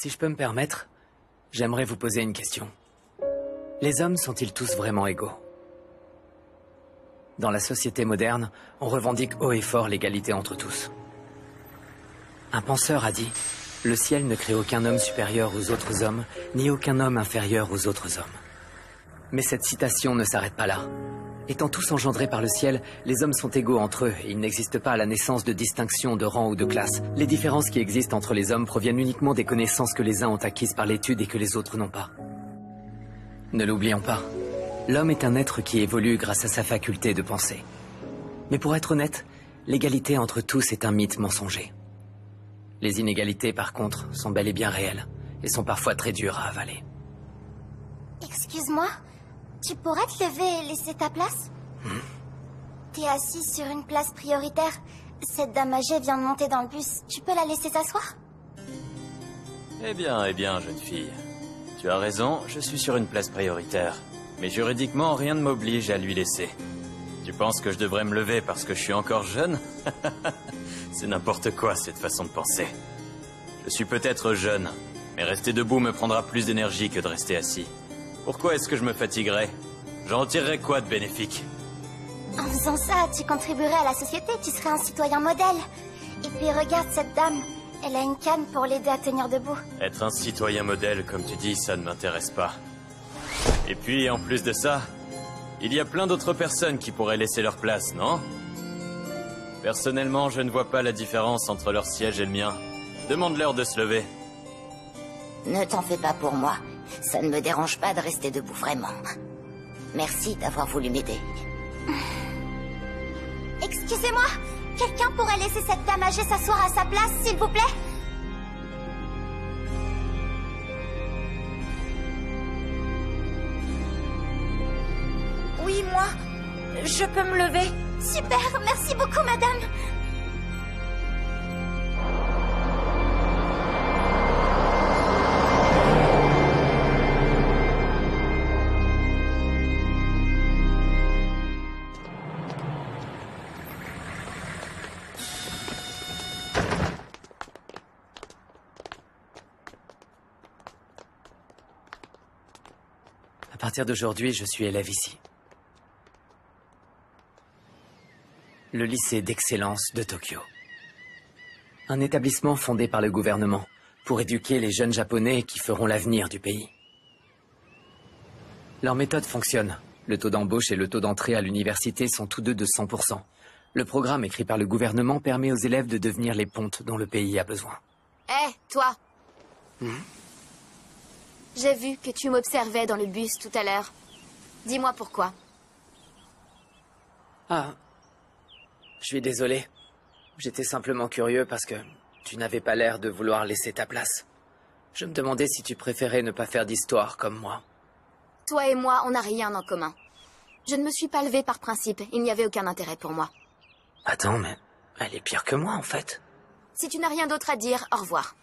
Si je peux me permettre, j'aimerais vous poser une question. Les hommes sont-ils tous vraiment égaux? Dans la société moderne, on revendique haut et fort l'égalité entre tous. Un penseur a dit « Le ciel ne crée aucun homme supérieur aux autres hommes, ni aucun homme inférieur aux autres hommes. » Mais cette citation ne s'arrête pas là. Étant tous engendrés par le ciel, les hommes sont égaux entre eux et il n'existe pas à la naissance de distinction de rang ou de classe. Les différences qui existent entre les hommes proviennent uniquement des connaissances que les uns ont acquises par l'étude et que les autres n'ont pas. Ne l'oublions pas, l'homme est un être qui évolue grâce à sa faculté de penser. Mais pour être honnête, l'égalité entre tous est un mythe mensonger. Les inégalités, par contre, sont bel et bien réelles et sont parfois très dures à avaler. Excuse-moi, tu pourrais te lever et laisser ta place? T'es assis sur une place prioritaire. Cette dame âgée vient de monter dans le bus. Tu peux la laisser s'asseoir? Eh bien, jeune fille. Tu as raison, je suis sur une place prioritaire. Mais juridiquement, rien ne m'oblige à lui laisser. Tu penses que je devrais me lever parce que je suis encore jeune? C'est n'importe quoi, cette façon de penser. Je suis peut-être jeune, mais rester debout me prendra plus d'énergie que de rester assis. Pourquoi est-ce que je me fatiguerais? J'en retirerais quoi de bénéfique? En faisant ça, tu contribuerais à la société, tu serais un citoyen modèle. Et puis regarde cette dame, elle a une canne pour l'aider à tenir debout. Être un citoyen modèle, comme tu dis, ça ne m'intéresse pas. Et puis, en plus de ça, il y a plein d'autres personnes qui pourraient laisser leur place, non? Personnellement, je ne vois pas la différence entre leur siège et le mien. Demande-leur de se lever. Ne t'en fais pas pour moi. Ça ne me dérange pas de rester debout, vraiment. Merci d'avoir voulu m'aider. Excusez-moi, quelqu'un pourrait laisser cette dame âgée s'asseoir à sa place, s'il vous plaît? Oui, moi. Je peux me lever. Super, merci beaucoup, madame. À partir d'aujourd'hui, je suis élève ici. Le lycée d'excellence de Tokyo. Un établissement fondé par le gouvernement pour éduquer les jeunes japonais qui feront l'avenir du pays. Leur méthode fonctionne. Le taux d'embauche et le taux d'entrée à l'université sont tous deux de 100%. Le programme écrit par le gouvernement permet aux élèves de devenir les pontes dont le pays a besoin. Hé, toi. J'ai vu que tu m'observais dans le bus tout à l'heure. Dis-moi pourquoi. Ah, je suis désolé. J'étais simplement curieux parce que tu n'avais pas l'air de vouloir laisser ta place. Je me demandais si tu préférais ne pas faire d'histoire comme moi. Toi et moi, on n'a rien en commun. Je ne me suis pas levée par principe. Il n'y avait aucun intérêt pour moi. Attends, mais elle est pire que moi, en fait. Si tu n'as rien d'autre à dire, au revoir.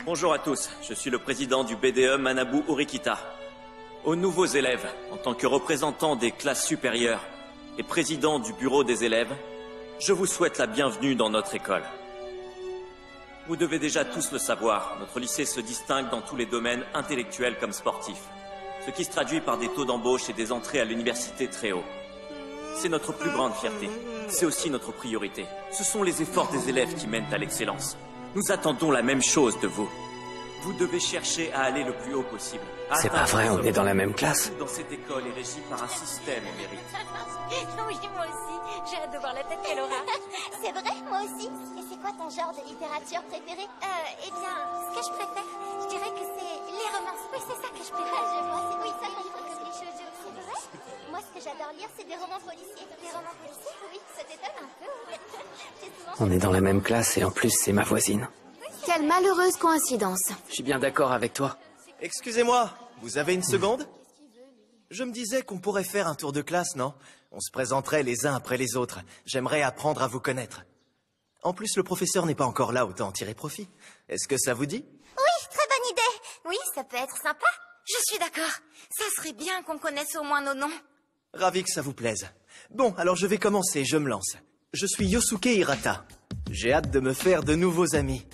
Bonjour à tous, je suis le président du BDE Manabu Urikita. Aux nouveaux élèves, en tant que représentant des classes supérieures et président du bureau des élèves, je vous souhaite la bienvenue dans notre école. Vous devez déjà tous le savoir, notre lycée se distingue dans tous les domaines intellectuels comme sportifs, ce qui se traduit par des taux d'embauche et des entrées à l'université très hauts. C'est notre plus grande fierté, c'est aussi notre priorité. Ce sont les efforts des élèves qui mènent à l'excellence. Nous attendons la même chose de vous. Vous devez chercher à aller le plus haut possible. C'est pas vrai, on est dans la même classe. Dans cette école est régie par un système au mérite. Oui, moi aussi. J'ai hâte de voir la tête qu'elle aura. C'est vrai, moi aussi. Et c'est quoi ton genre de littérature préféré? Eh bien, ce que je préfère, je dirais que c'est les romances. Oui, c'est ça que je préfère. Je vois, c'est oui, ça qu'on voit comme les choses. C'est vrai? Moi, ce que j'adore lire, c'est des romans policiers. Des romans policiers? Oui, ça t'étonne un peu. On est dans la même classe et en plus, c'est ma voisine. Quelle malheureuse coïncidence. Je suis bien d'accord avec toi. Excusez-moi, vous avez une seconde? Je me disais qu'on pourrait faire un tour de classe, non? On se présenterait les uns après les autres. J'aimerais apprendre à vous connaître. En plus, le professeur n'est pas encore là, autant en tirer profit. Est-ce que ça vous dit? Oui, très bonne idée. Oui, ça peut être sympa. Je suis d'accord. Ça serait bien qu'on connaisse au moins nos noms. Ravi que ça vous plaise. Bon, alors je vais commencer, je me lance. Je suis Yosuke Hirata. J'ai hâte de me faire de nouveaux amis.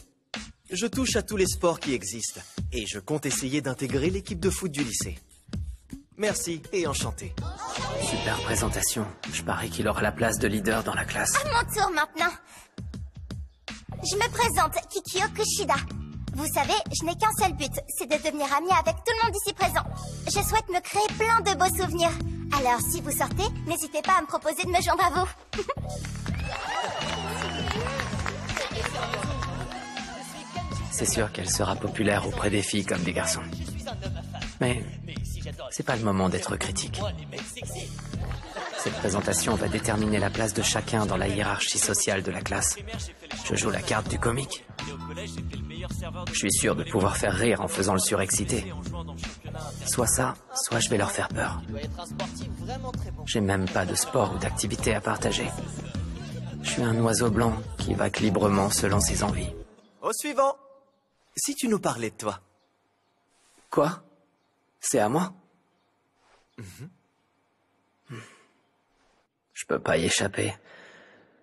Je touche à tous les sports qui existent. Et je compte essayer d'intégrer l'équipe de foot du lycée. Merci et enchanté. Super présentation. Je parie qu'il aura la place de leader dans la classe. À mon tour maintenant. Je me présente, Kikyo Kushida. Vous savez, je n'ai qu'un seul but, c'est de devenir amie avec tout le monde ici présent. Je souhaite me créer plein de beaux souvenirs. Alors, si vous sortez, n'hésitez pas à me proposer de me joindre à vous. C'est sûr qu'elle sera populaire auprès des filles comme des garçons. Mais c'est pas le moment d'être critique. Cette présentation va déterminer la place de chacun dans la hiérarchie sociale de la classe. Je joue la carte du comique. Je suis sûr de pouvoir faire rire en faisant le surexcité. Soit ça, soit je vais leur faire peur. J'ai même pas de sport ou d'activité à partager. Je suis un oiseau blanc qui vague librement selon ses envies. Au suivant. Si tu nous parlais de toi. Quoi? C'est à moi? Je peux pas y échapper.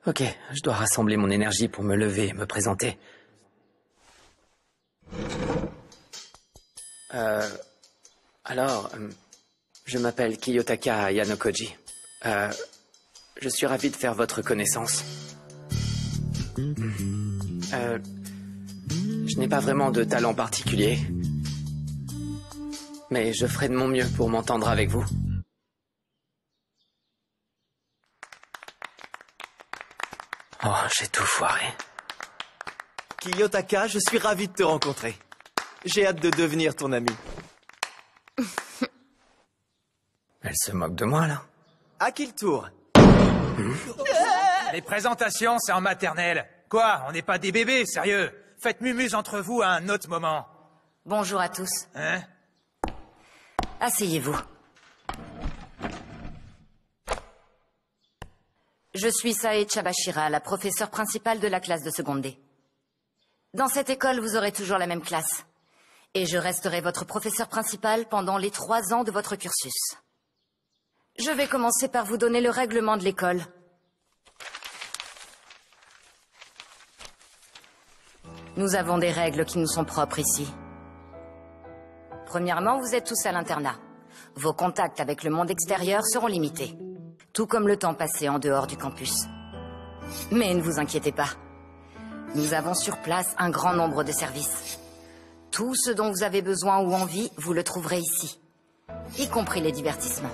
Ok, je dois rassembler mon énergie pour me lever et me présenter. Alors, je m'appelle Kiyotaka Yanokoji. Je suis ravi de faire votre connaissance. Je n'ai pas vraiment de talent particulier, mais je ferai de mon mieux pour m'entendre avec vous. Oh, j'ai tout foiré. Kiyotaka, je suis ravi de te rencontrer. J'ai hâte de devenir ton ami. Elle se moque de moi, là. À qui le tour? Les présentations, c'est en maternelle. Quoi? On n'est pas des bébés, sérieux? Faites mumuse entre vous à un autre moment. Bonjour à tous. Hein? Asseyez-vous. Je suis Sae Chabashira, la professeure principale de la classe de seconde D. Dans cette école, vous aurez toujours la même classe. Et je resterai votre professeur principal pendant les 3 ans de votre cursus. Je vais commencer par vous donner le règlement de l'école. Nous avons des règles qui nous sont propres ici. Premièrement, vous êtes tous à l'internat. Vos contacts avec le monde extérieur seront limités. Tout comme le temps passé en dehors du campus. Mais ne vous inquiétez pas. Nous avons sur place un grand nombre de services. Tout ce dont vous avez besoin ou envie, vous le trouverez ici. Y compris les divertissements.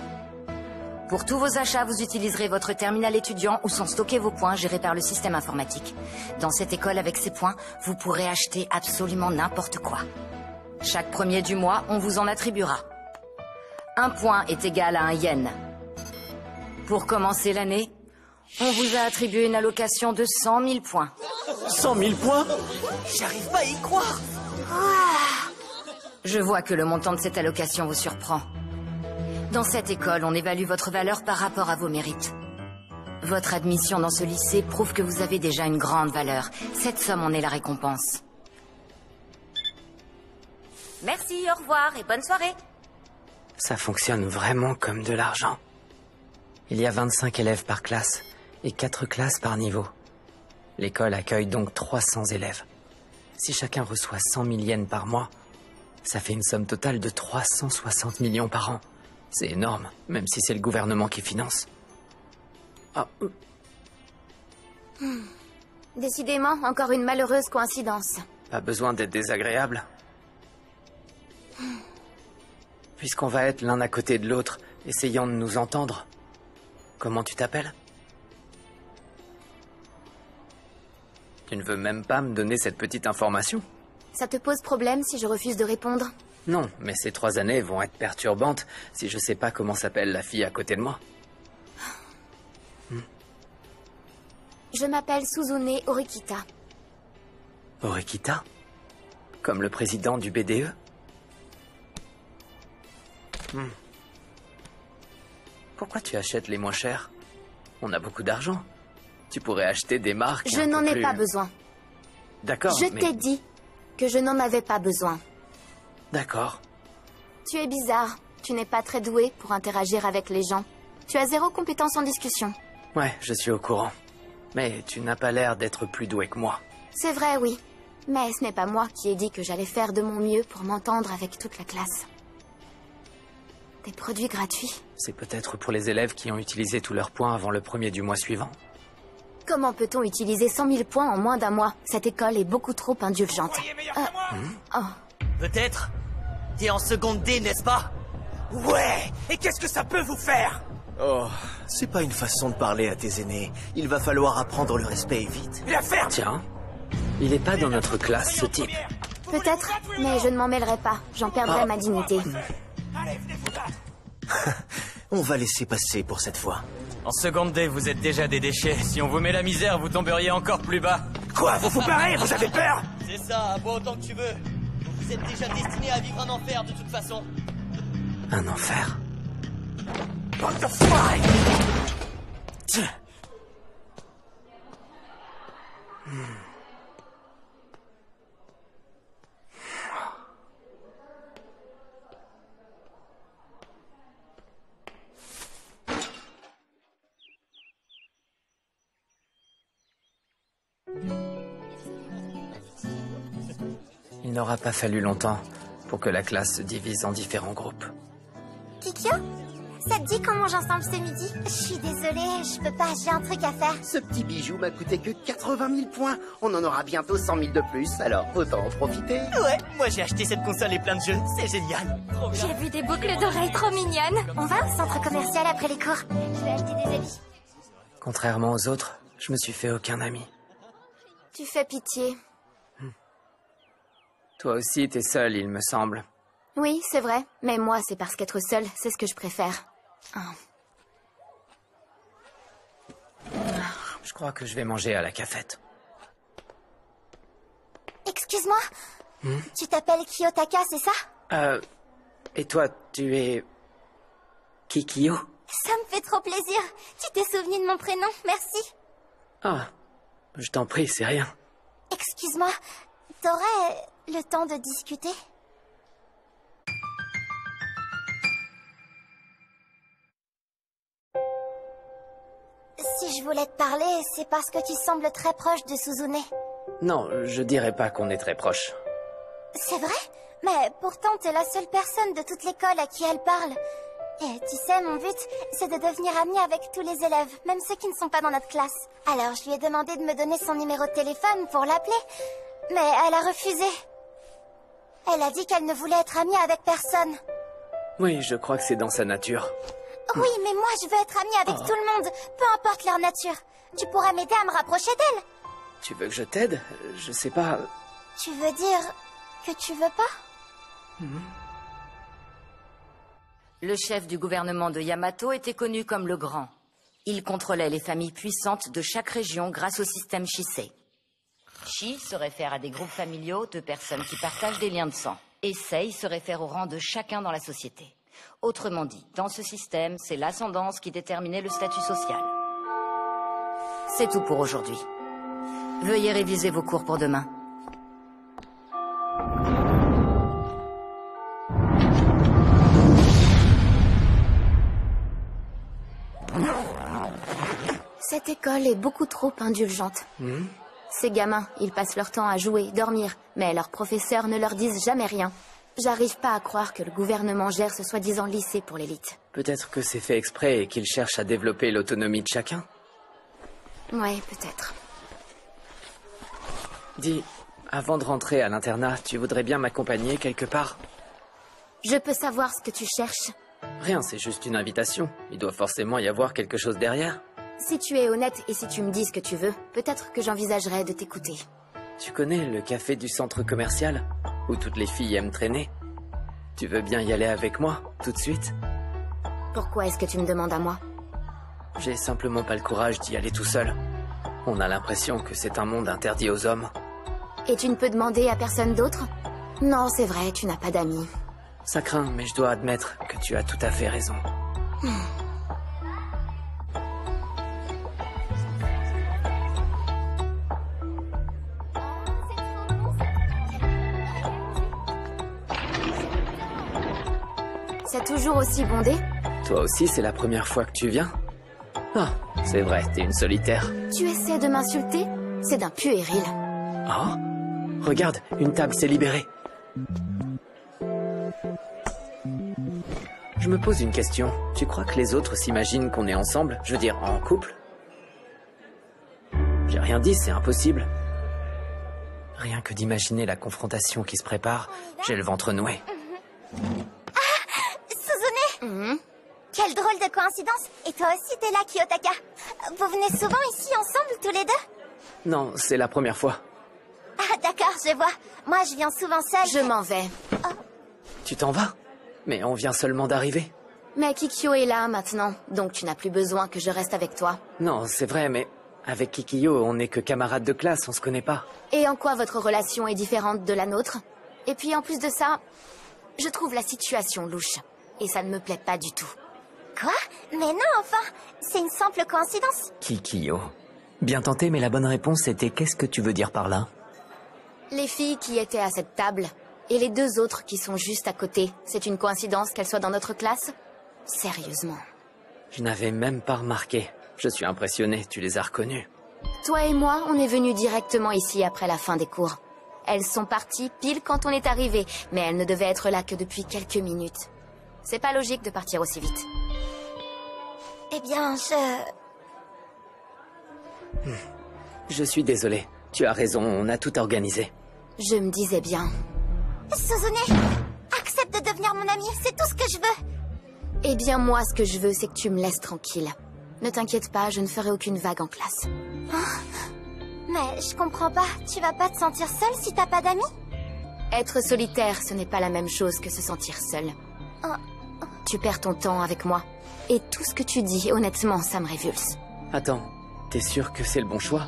Pour tous vos achats, vous utiliserez votre terminal étudiant où sont stockés vos points gérés par le système informatique. Dans cette école, avec ces points, vous pourrez acheter absolument n'importe quoi. Chaque premier du mois, on vous en attribuera. 1 point est égal à 1 yen. Pour commencer l'année, on vous a attribué une allocation de 100 000 points. 100 000 points? J'arrive pas à y croire. Je vois que le montant de cette allocation vous surprend. Dans cette école, on évalue votre valeur par rapport à vos mérites. Votre admission dans ce lycée prouve que vous avez déjà une grande valeur. Cette somme en est la récompense. Merci, au revoir et bonne soirée. Ça fonctionne vraiment comme de l'argent. Il y a 25 élèves par classe et 4 classes par niveau. L'école accueille donc 300 élèves. Si chacun reçoit 100 000 yens par mois, ça fait une somme totale de 360 millions par an. C'est énorme, même si c'est le gouvernement qui finance. Ah. Décidément, encore une malheureuse coïncidence. Pas besoin d'être désagréable. Puisqu'on va être l'un à côté de l'autre, essayant de nous entendre. Comment tu t'appelles? Tu ne veux même pas me donner cette petite information? Ça te pose problème si je refuse de répondre? Non, mais ces 3 années vont être perturbantes si je sais pas comment s'appelle la fille à côté de moi. Je m'appelle Suzune Orikita. Orikita? Comme le président du BDE? Pourquoi tu achètes les moins chers? On a beaucoup d'argent. Tu pourrais acheter des marques. Je n'en ai pas besoin. D'accord, Je t'ai dit que je n'en avais pas besoin. D'accord. Tu es bizarre. Tu n'es pas très doué pour interagir avec les gens. Tu as 0 compétence en discussion. Ouais, je suis au courant. Mais tu n'as pas l'air d'être plus doué que moi. C'est vrai, oui. Mais ce n'est pas moi qui ai dit que j'allais faire de mon mieux pour m'entendre avec toute la classe. Des produits gratuits. C'est peut-être pour les élèves qui ont utilisé tous leurs points avant le 1er du mois suivant. Comment peut-on utiliser 100 000 points en moins d'un mois? Cette école est beaucoup trop indulgente. Peut-être. T'es en seconde D, n'est-ce pas? Ouais. Et qu'est-ce que ça peut vous faire? Oh, c'est pas une façon de parler à tes aînés. Il va falloir apprendre le respect vite. La ferme. Tiens, il est pas dans notre classe, ce type. Peut-être, mais je ne m'en mêlerai pas. J'en perdrai ma dignité. Allez, venez vous battre. On va laisser passer pour cette fois. En seconde D, vous êtes déjà des déchets. Si on vous met la misère, vous tomberiez encore plus bas. Quoi, vous vous barrez? Vous avez peur? C'est ça, bois autant que tu veux. Vous êtes déjà destiné à vivre un enfer de toute façon. Un enfer. Bande d'enfoirés! Il n'aura pas fallu longtemps pour que la classe se divise en différents groupes. Kikyo, ça te dit qu'on mange ensemble ce midi? Je suis désolée, je peux pas, j'ai un truc à faire. Ce petit bijou m'a coûté que 80 000 points. On en aura bientôt 100 000 de plus, alors autant en profiter. Ouais, moi j'ai acheté cette console et plein de jeux, c'est génial. Trop bien. J'ai vu des boucles d'oreilles trop mignonnes. On va au centre commercial après les cours. Je vais acheter des habits. Contrairement aux autres, je me suis fait aucun ami. Tu fais pitié. Toi aussi, t'es seul, il me semble. Oui, c'est vrai. Mais moi, c'est parce qu'être seule, c'est ce que je préfère. Je crois que je vais manger à la cafette. Excuse-moi, tu t'appelles Kiyotaka, c'est ça? Et toi, tu es... Kikyo? Ça me fait trop plaisir. Tu t'es souvenu de mon prénom, merci. Ah, je t'en prie, c'est rien. Excuse-moi, t'aurais le temps de discuter? Si je voulais te parler, c'est parce que tu sembles très proche de Suzune. Non, je dirais pas qu'on est très proches. C'est vrai? Mais pourtant, t'es la seule personne de toute l'école à qui elle parle. Et tu sais, mon but, c'est de devenir amie avec tous les élèves, même ceux qui ne sont pas dans notre classe. Alors, je lui ai demandé de me donner son numéro de téléphone pour l'appeler, mais elle a refusé. Elle a dit qu'elle ne voulait être amie avec personne. Oui, je crois que c'est dans sa nature. Oui, mais moi, je veux être amie avec tout le monde, peu importe leur nature. Tu pourras m'aider à me rapprocher d'elle. Tu veux que je t'aide? Je sais pas... Tu veux dire que tu veux pas? Le chef du gouvernement de Yamato était connu comme le Grand. Il contrôlait les familles puissantes de chaque région grâce au système Shisei. Shi se réfère à des groupes familiaux de personnes qui partagent des liens de sang. Et Sei se réfère au rang de chacun dans la société. Autrement dit, dans ce système, c'est l'ascendance qui déterminait le statut social. C'est tout pour aujourd'hui. Veuillez réviser vos cours pour demain. Cette école est beaucoup trop indulgente. Ces gamins, ils passent leur temps à jouer, dormir, mais leurs professeurs ne leur disent jamais rien. J'arrive pas à croire que le gouvernement gère ce soi-disant lycée pour l'élite. Peut-être que c'est fait exprès et qu'ils cherchent à développer l'autonomie de chacun. Ouais, peut-être. Dis, avant de rentrer à l'internat, tu voudrais bien m'accompagner quelque part? Je peux savoir ce que tu cherches? Rien, c'est juste une invitation. Il doit forcément y avoir quelque chose derrière. Si tu es honnête et si tu me dis ce que tu veux, peut-être que j'envisagerais de t'écouter. Tu connais le café du centre commercial, où toutes les filles aiment traîner? Tu veux bien y aller avec moi, tout de suite? Pourquoi est-ce que tu me demandes à moi? J'ai simplement pas le courage d'y aller tout seul. On a l'impression que c'est un monde interdit aux hommes. Et tu ne peux demander à personne d'autre? Non, c'est vrai, tu n'as pas d'amis. Ça craint, mais je dois admettre que tu as tout à fait raison. C'est toujours aussi bondé? Toi aussi, c'est la première fois que tu viens? Ah, c'est vrai, t'es une solitaire. Tu essaies de m'insulter? C'est d'un puéril. Oh, regarde, une table s'est libérée. Je me pose une question. Tu crois que les autres s'imaginent qu'on est ensemble? Je veux dire, en couple? J'ai rien dit, c'est impossible. Rien que d'imaginer la confrontation qui se prépare, j'ai le ventre noué. Suzune! Quelle drôle de coïncidence! Et toi aussi, t'es là, Kiyotaka. Vous venez souvent ici ensemble, tous les deux? Non, c'est la première fois. Ah, d'accord, je vois. Moi, je viens souvent seule. Je m'en vais. Tu t'en vas? Mais on vient seulement d'arriver. Mais Kikyo est là maintenant, donc tu n'as plus besoin que je reste avec toi. Non, c'est vrai, mais avec Kikiyo, on n'est que camarades de classe, on se connaît pas. Et en quoi votre relation est différente de la nôtre? Et puis en plus de ça, je trouve la situation louche. Et ça ne me plaît pas du tout. Quoi? Mais non, enfin! C'est une simple coïncidence. Kikiyo. Bien tenté, mais la bonne réponse était qu'est-ce que tu veux dire par là? Les filles qui étaient à cette table, et les deux autres qui sont juste à côté, c'est une coïncidence qu'elles soient dans notre classe? Sérieusement. Je n'avais même pas remarqué. Je suis impressionné, tu les as reconnues. Toi et moi, on est venus directement ici après la fin des cours. Elles sont parties pile quand on est arrivé, mais elles ne devaient être là que depuis quelques minutes. C'est pas logique de partir aussi vite. Eh bien, Je suis désolé. Tu as raison, on a tout organisé. Je me disais bien. Suzune, accepte de devenir mon amie, c'est tout ce que je veux. Eh bien, moi, ce que je veux, c'est que tu me laisses tranquille. Ne t'inquiète pas, je ne ferai aucune vague en classe. Mais je comprends pas, tu vas pas te sentir seule si t'as pas d'amis? Être solitaire, ce n'est pas la même chose que se sentir seule. Tu perds ton temps avec moi. Et tout ce que tu dis, honnêtement, ça me révulse. Attends, t'es sûr que c'est le bon choix?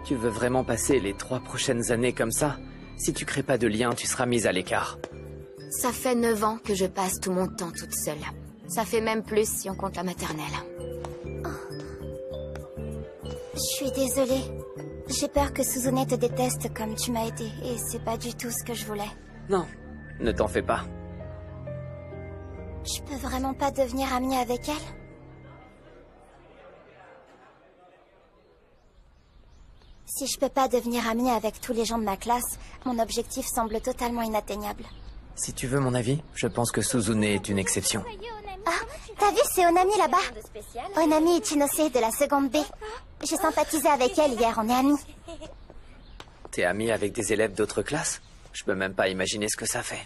Tu veux vraiment passer les 3 prochaines années comme ça? Si tu crées pas de lien, tu seras mise à l'écart. Ça fait 9 ans que je passe tout mon temps toute seule. Ça fait même plus si on compte la maternelle. Je suis désolée. J'ai peur que Suzune te déteste comme tu m'as aidé, et c'est pas du tout ce que je voulais. Non, ne t'en fais pas. Je peux vraiment pas devenir amie avec elle? Si je peux pas devenir amie avec tous les gens de ma classe, mon objectif semble totalement inatteignable. Si tu veux mon avis, je pense que Suzune est une exception. Ah, t'as vu, c'est Onami là-bas. Onami Ichinose de la seconde B. J'ai sympathisé avec elle hier, on est amis. T'es amie avec des élèves d'autres classes? Je peux même pas imaginer ce que ça fait.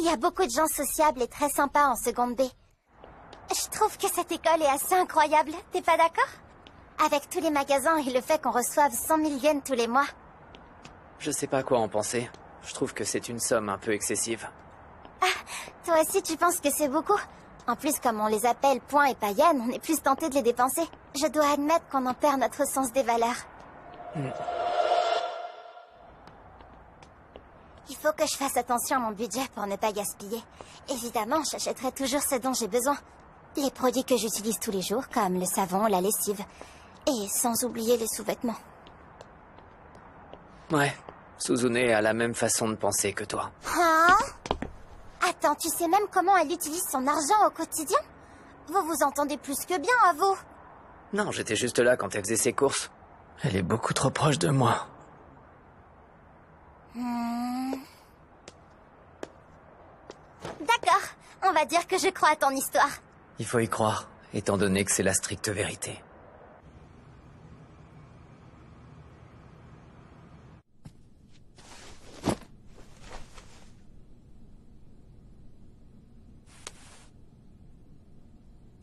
Il y a beaucoup de gens sociables et très sympas en seconde B. Je trouve que cette école est assez incroyable, t'es pas d'accord? Avec tous les magasins et le fait qu'on reçoive 100 000 yens tous les mois. Je sais pas quoi en penser. Je trouve que c'est une somme un peu excessive. Toi aussi tu penses que c'est beaucoup? En plus, comme on les appelle points et pas yens, on est plus tenté de les dépenser. Je dois admettre qu'on en perd notre sens des valeurs. Il faut que je fasse attention à mon budget pour ne pas gaspiller. Évidemment, j'achèterai toujours ce dont j'ai besoin. Les produits que j'utilise tous les jours, comme le savon, la lessive. Et sans oublier les sous-vêtements. Ouais, Suzune a la même façon de penser que toi. Hein? Attends, tu sais même comment elle utilise son argent au quotidien? Vous vous entendez plus que bien, à vous. Non, j'étais juste là quand elle faisait ses courses. Elle est beaucoup trop proche de moi. D'accord, on va dire que je crois à ton histoire. Il faut y croire, étant donné que c'est la stricte vérité.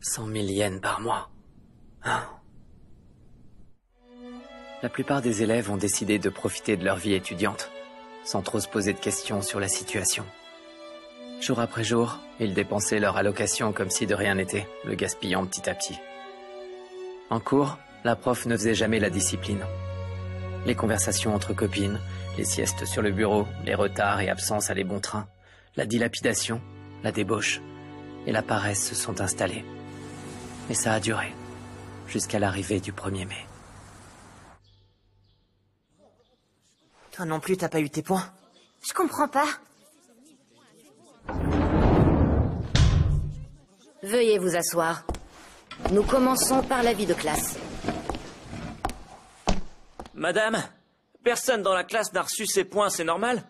« 100 000 yens par mois. Hein? La plupart des élèves ont décidé de profiter de leur vie étudiante, sans trop se poser de questions sur la situation. Jour après jour, ils dépensaient leur allocation comme si de rien n'était, le gaspillant petit à petit. En cours, la prof ne faisait jamais la discipline. Les conversations entre copines, les siestes sur le bureau, les retards et absences à les bons trains, la dilapidation, la débauche et la paresse se sont installés. Mais ça a duré, jusqu'à l'arrivée du 1er mai. Toi non plus, t'as pas eu tes points? Je comprends pas. Veuillez vous asseoir. Nous commençons par la vie de classe. Madame, personne dans la classe n'a reçu ses points, c'est normal?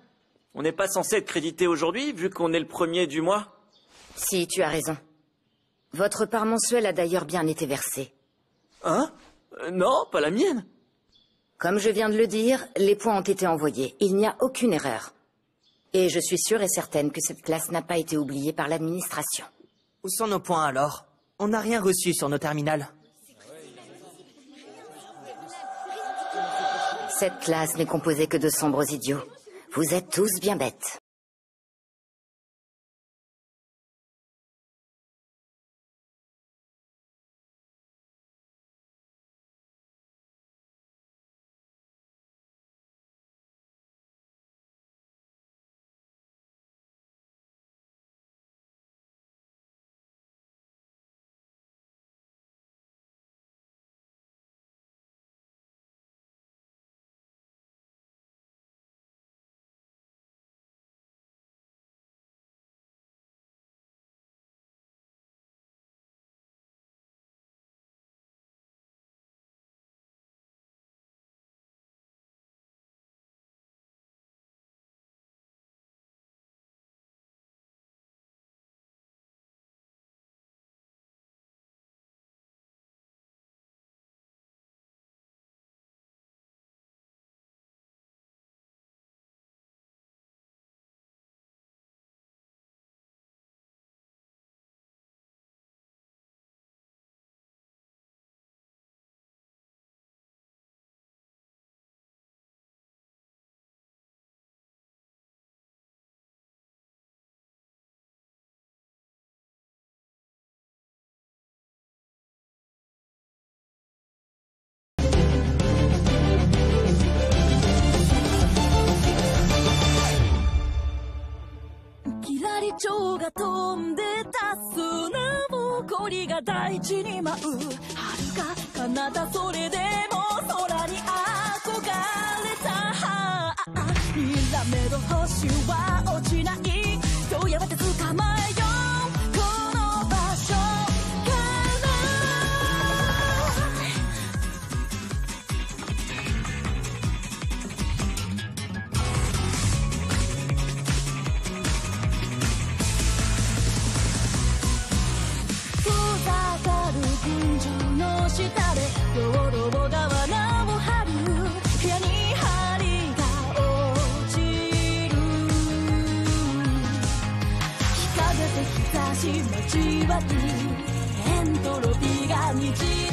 On n'est pas censé être crédité aujourd'hui, vu qu'on est le 1er du mois? Si, tu as raison. Votre part mensuelle a d'ailleurs bien été versée. Hein? Non, pas la mienne. Comme je viens de le dire, les points ont été envoyés. Il n'y a aucune erreur. Et je suis sûre et certaine que cette classe n'a pas été oubliée par l'administration. Où sont nos points alors? On n'a rien reçu sur nos terminales. Cette classe n'est composée que de sombres idiots. Vous êtes tous bien bêtes.蝶が飛んでた砂ぼこりが大地に舞う遥か彼方それでも空に憧れたにらめる星は落ちない今日やめて捕まえようこの場所から群青の下で道路を川名を張る部屋に針が落ちる日陰で日差し交わりエントロピーがにじ